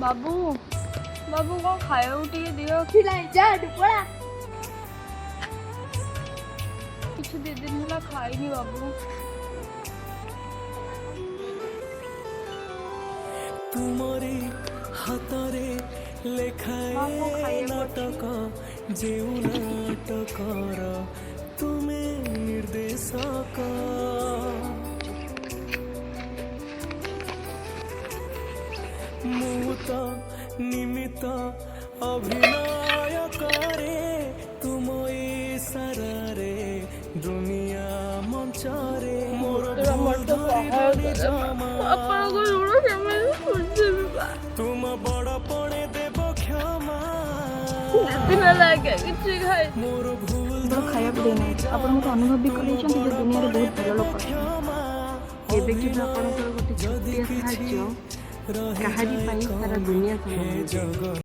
बाबू बाबू कौन खाए टे दियो किसी दे दिन होला खाई बाबू तुमरी हातरे लेखाए नाटक जेउ नाटकर तुमे निर्देशक मुत निमित्त अभिनय करे तुम इशारे दुनिया मंचरे मोर भूल धरी जमा तुम बड़ पड़े देव क्षमा मोर भूल खाया देना आपण अनुभव भी कर दुनिया बहुत भल लोक एबे कि आपण गोटे छोटिया साहाଯ୍ୟ କାହାରି ପାଇଁ ସାରା ଦୁନିଆ